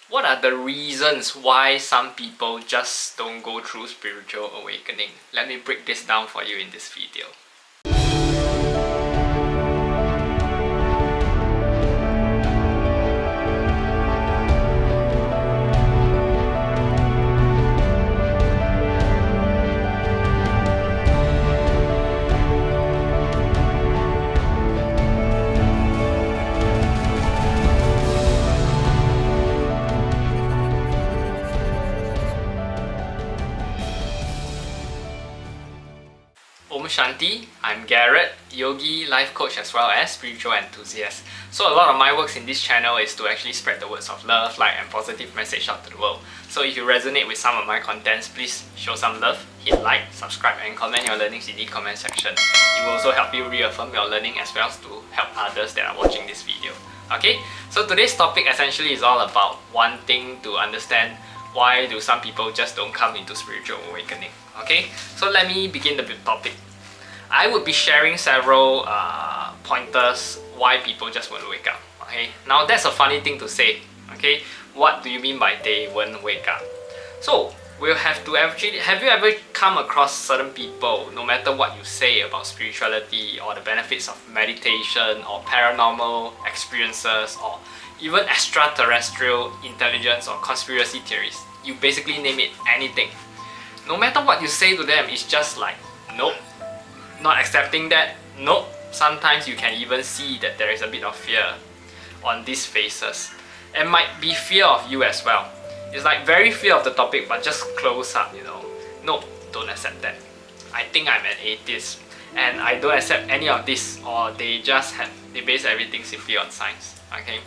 What are the reasons why some people just don't go through spiritual awakening? Let me break this down for you in this video. Om Shanti, I'm Garret, yogi, life coach as well as spiritual enthusiast. So a lot of my works in this channel is to actually spread the words of love, light and positive message out to the world. So if you resonate with some of my contents, please show some love, hit like, subscribe and comment your learnings in the comment section. It will also help you reaffirm your learning as well as to help others that are watching this video. Okay, so today's topic essentially is all about wanting to understand why do some people just don't come into spiritual awakening. Okay, so let me begin the topic. I would be sharing several pointers why people just won't wake up. Okay, now that's a funny thing to say. Okay, what do you mean by they won't wake up? So we'll have to actually, have you ever come across certain people, no matter what you say about spirituality or the benefits of meditation or paranormal experiences or even extraterrestrial intelligence or conspiracy theories, you basically name it, anything. No matter what you say to them, it's just like, nope, not accepting that, nope. Sometimes you can even see that there is a bit of fear on these faces. And might be fear of you as well. It's like very fear of the topic but just close up, you know. Nope, don't accept that. I think I'm an atheist and I don't accept any of this, or they base everything simply on science. Okay.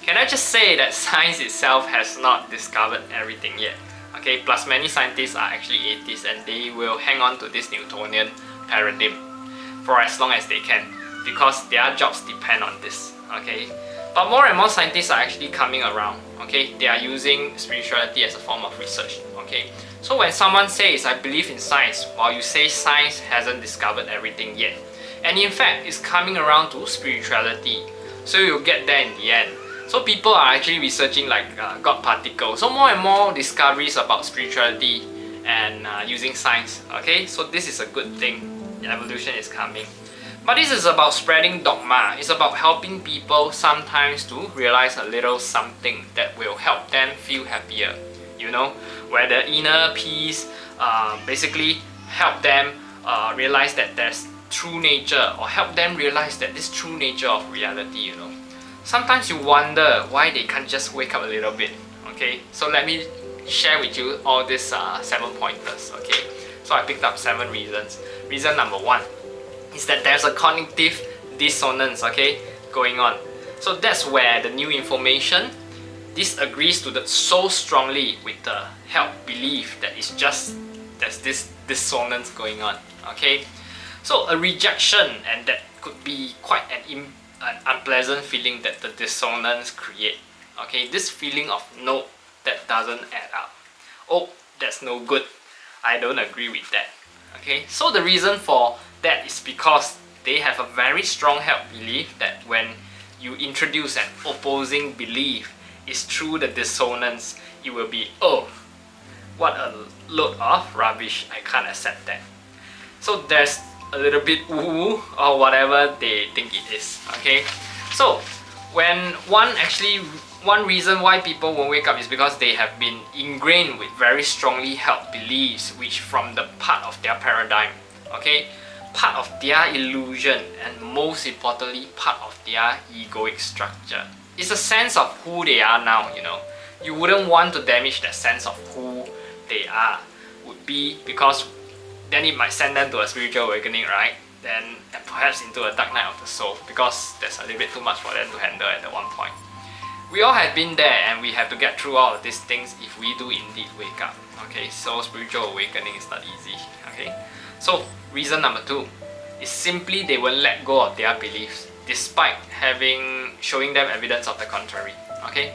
Can I just say that science itself has not discovered everything yet? Okay, plus many scientists are actually atheists and they will hang on to this Newtonian paradigm for as long as they can because their jobs depend on this. Okay, but more and more scientists are actually coming around. Okay, they are using spirituality as a form of research. Okay, so when someone says I believe in science, while you say science hasn't discovered everything yet, and in fact it's coming around to spirituality, so you'll get there in the end. So people are actually researching like God particles. So more and more discoveries about spirituality and using science. Okay, so this is a good thing. Evolution is coming. But this is about spreading dogma. It's about helping people sometimes to realize a little something that will help them feel happier. You know, where the inner peace basically help them realize that there's true nature, or help them realize that this true nature of reality, you know. Sometimes you wonder why they can't just wake up a little bit. Okay, so let me share with you all these 7 pointers. Okay, so I picked up 7 reasons. Reason number 1 is that there's a cognitive dissonance, okay, going on. So that's where the new information disagrees so strongly with the held belief that it's just there's this dissonance going on. Okay, so a rejection, and that could be quite an unpleasant feeling that the dissonance create. Okay, this feeling of no, that doesn't add up. Oh, that's no good. I don't agree with that. Okay, so the reason for that is because they have a very strong held belief that when you introduce an opposing belief, it's through the dissonance, it will be, oh, what a load of rubbish, I can't accept that. So there's a little bit woo or whatever they think it is. Okay, so when one reason why people won't wake up is because they have been ingrained with very strongly held beliefs, which from the part of their paradigm, okay, part of their illusion, and most importantly part of their egoic structure. It's a sense of who they are now, you know. You wouldn't want to damage that sense of who they are, would be because then it might send them to a spiritual awakening, right? Then and perhaps into a dark night of the soul, because there's a little bit too much for them to handle at the one point. We all have been there, and we have to get through all of these things if we do indeed wake up. Okay, so spiritual awakening is not easy. Okay, so reason number 2 is simply they will let go of their beliefs despite showing them evidence of the contrary. Okay,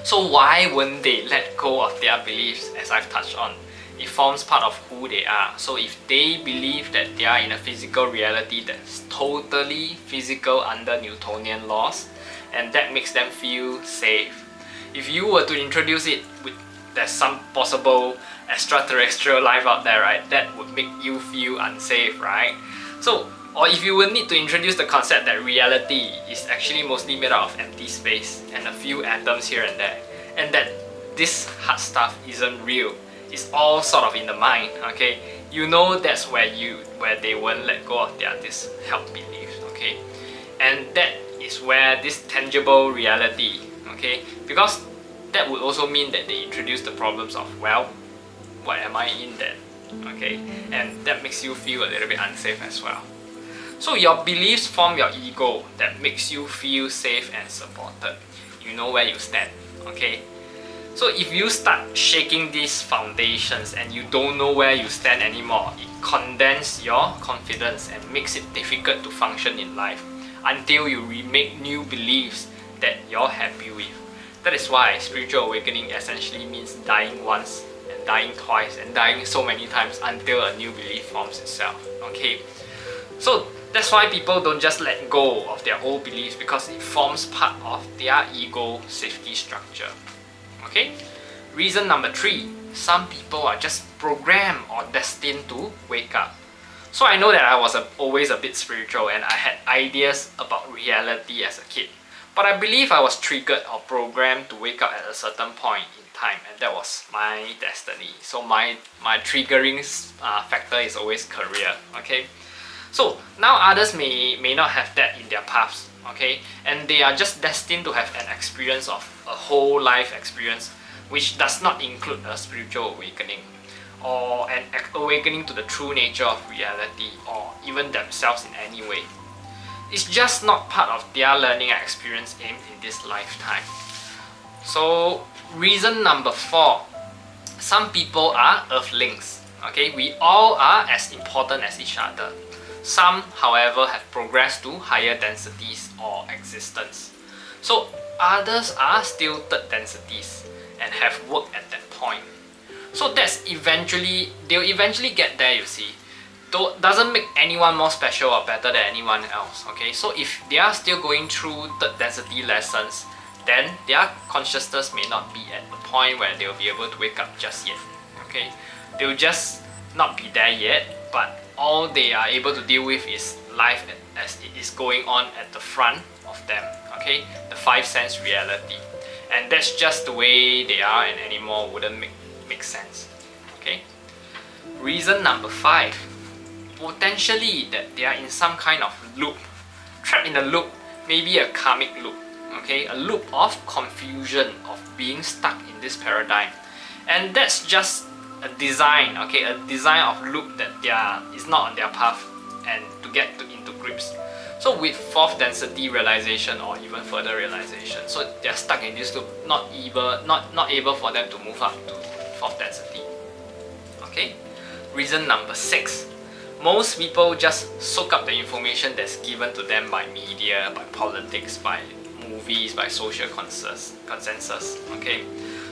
so why wouldn't they let go of their beliefs? As I've touched on, it forms part of who they are. So if they believe that they are in a physical reality that's totally physical under Newtonian laws, and that makes them feel safe, If you were to introduce it with there's some possible extraterrestrial life out there, right, that would make you feel unsafe, right? So, or if you will need to introduce the concept that reality is actually mostly made out of empty space and a few atoms here and there, and that this hard stuff isn't real, it's all sort of in the mind, okay? You know that's where they won't let go of this held beliefs, okay? And that is where this tangible reality, okay? Because that would also mean that they introduce the problems of, well, what am I in then? Okay? And that makes you feel a little bit unsafe as well. So your beliefs form your ego that makes you feel safe and supported. You know where you stand, okay? So if you start shaking these foundations and you don't know where you stand anymore, it condenses your confidence and makes it difficult to function in life until you remake new beliefs that you're happy with. That is why spiritual awakening essentially means dying once and dying twice and dying so many times until a new belief forms itself, okay? So that's why people don't just let go of their old beliefs, because it forms part of their ego safety structure. Okay? Reason number 3, some people are just programmed or destined to wake up. So I know that I was always a bit spiritual and I had ideas about reality as a kid. But I believe I was triggered or programmed to wake up at a certain point in time, and that was my destiny. So my triggering factor is always career, okay? So now others may not have that in their paths, okay? And they are just destined to have an experience of a whole life experience, which does not include a spiritual awakening or an awakening to the true nature of reality or even themselves in any way. It's just not part of their learning and experience aimed in this lifetime. So reason number 4, some people are earthlings, okay? We all are as important as each other. Some, however, have progressed to higher densities or existence. So others are still third densities and have worked at that point. So they'll eventually get there, you see. Though doesn't make anyone more special or better than anyone else, okay? So if they are still going through third density lessons, then their consciousness may not be at the point where they'll be able to wake up just yet, okay? They'll just not be there yet, but all they are able to deal with is life as it is going on at the front of them, okay? The 5 sense reality. And that's just the way they are, and anymore wouldn't make sense, okay? Reason number 5, potentially that they are in some kind of loop, trapped in a loop, maybe a karmic loop, okay? A loop of confusion, of being stuck in this paradigm. And that's just a design, okay, a design of loop that is not on their path and to get into grips. So with 4th density realization or even further realization, so they're stuck in this loop, not able for them to move up to 4th density. Okay? Reason number 6. Most people just soak up the information that's given to them by media, by politics, by movies, by social consensus, okay?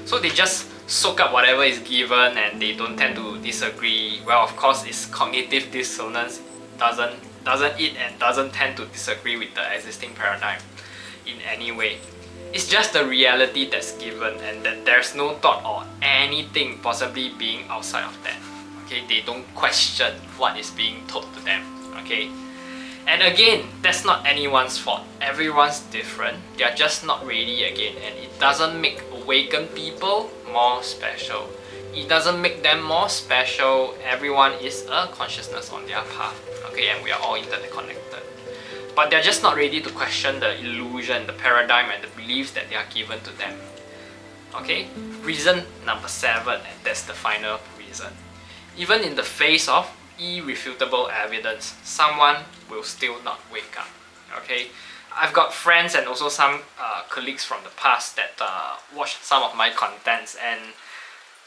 So they just soak up whatever is given and they don't tend to disagree. Well, of course, it's cognitive dissonance, doesn't eat and doesn't tend to disagree with the existing paradigm in any way. It's just the reality that's given, and that there's no thought or anything possibly being outside of that. Okay, they don't question what is being told to them. Okay, and again, that's not anyone's fault. Everyone's different. They are just not ready again, and it doesn't make awakened people more special. It doesn't make them more special. Everyone is a consciousness on their path. Okay, and we are all interconnected. But they're just not ready to question the illusion, the paradigm, and the beliefs that they are given to them. Okay, reason number 7, and that's the final reason. Even in the face of irrefutable evidence, someone will still not wake up. Okay, I've got friends and also some colleagues from the past that watched some of my contents, and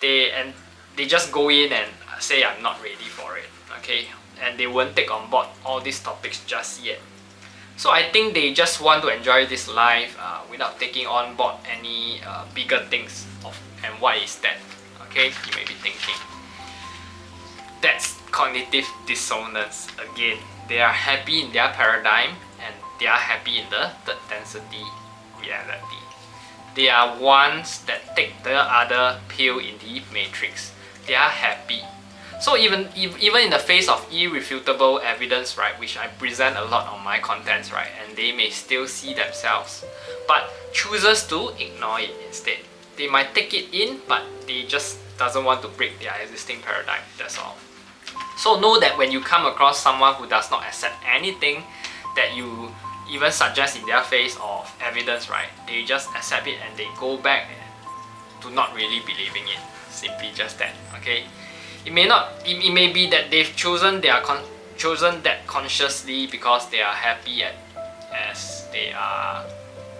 they just go in and say I'm not ready for it. Okay, and they won't take on board all these topics just yet. So I think they just want to enjoy this life without taking on board any bigger things and what is that? Okay, you may be thinking. That's cognitive dissonance again. They are happy in their paradigm and they are happy in the third density reality. they are ones that take the other pill in the matrix. They are happy. So even in the face of irrefutable evidence, right, which I present a lot on my contents, right, and they may still see themselves, but chooses to ignore it instead. They might take it in, but they just doesn't want to break their existing paradigm, that's all. So know that when you come across someone who does not accept anything that you even suggest in their face of evidence, right, they just accept it and they go back to not really believing it. Simply just that, okay? It may be that they've chosen that consciously because they are happy as they are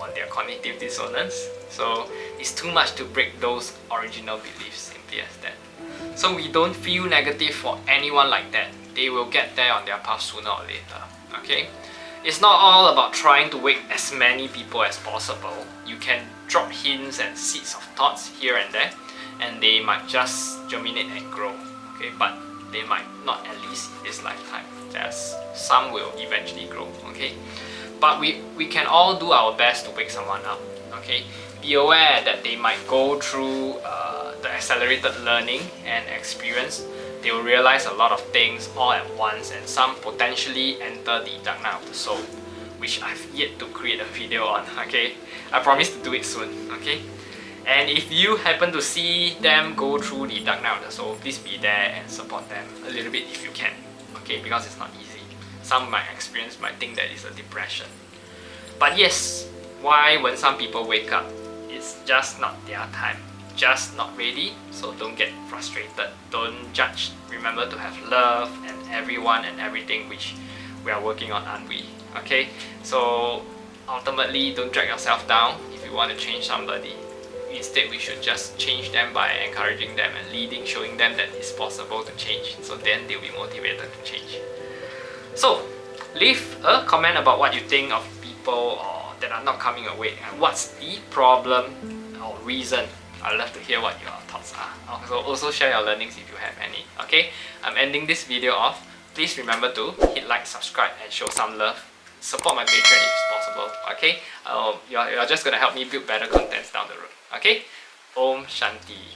on their cognitive dissonance. So it's too much to break those original beliefs, simply as that. So we don't feel negative for anyone like that. They will get there on their path sooner or later, okay? It's not all about trying to wake as many people as possible. You can drop hints and seeds of thoughts here and there, and they might just germinate and grow, okay? But they might not, at least in this lifetime. As some will eventually grow, okay? But we can all do our best to wake someone up, okay? Be aware that they might go through the accelerated learning and experience. They will realize a lot of things all at once, and some potentially enter the dark night of the soul, which I've yet to create a video on, okay? I promise to do it soon, okay? And if you happen to see them go through the dark night of the soul, please be there and support them a little bit if you can, okay? Because it's not easy. Some might think that it's a depression. But yes, why when some people wake up, it's just not their time, just not ready. So don't get frustrated, don't judge. Remember to have love and everyone and everything which we are working on, aren't we? Okay, so ultimately don't drag yourself down if you want to change somebody. Instead, we should just change them by encouraging them and leading, showing them that it's possible to change. So then they'll be motivated to change. So leave a comment about what you think of people that are not coming awake, and what's the problem or reason. I'd love to hear what your thoughts are. Also share your learnings if you have any. Okay, I'm ending this video off. Please remember to hit like, subscribe, and show some love. Support my Patreon if it's possible. Okay, you're just gonna help me build better contents down the road. Okay, Om Shanti.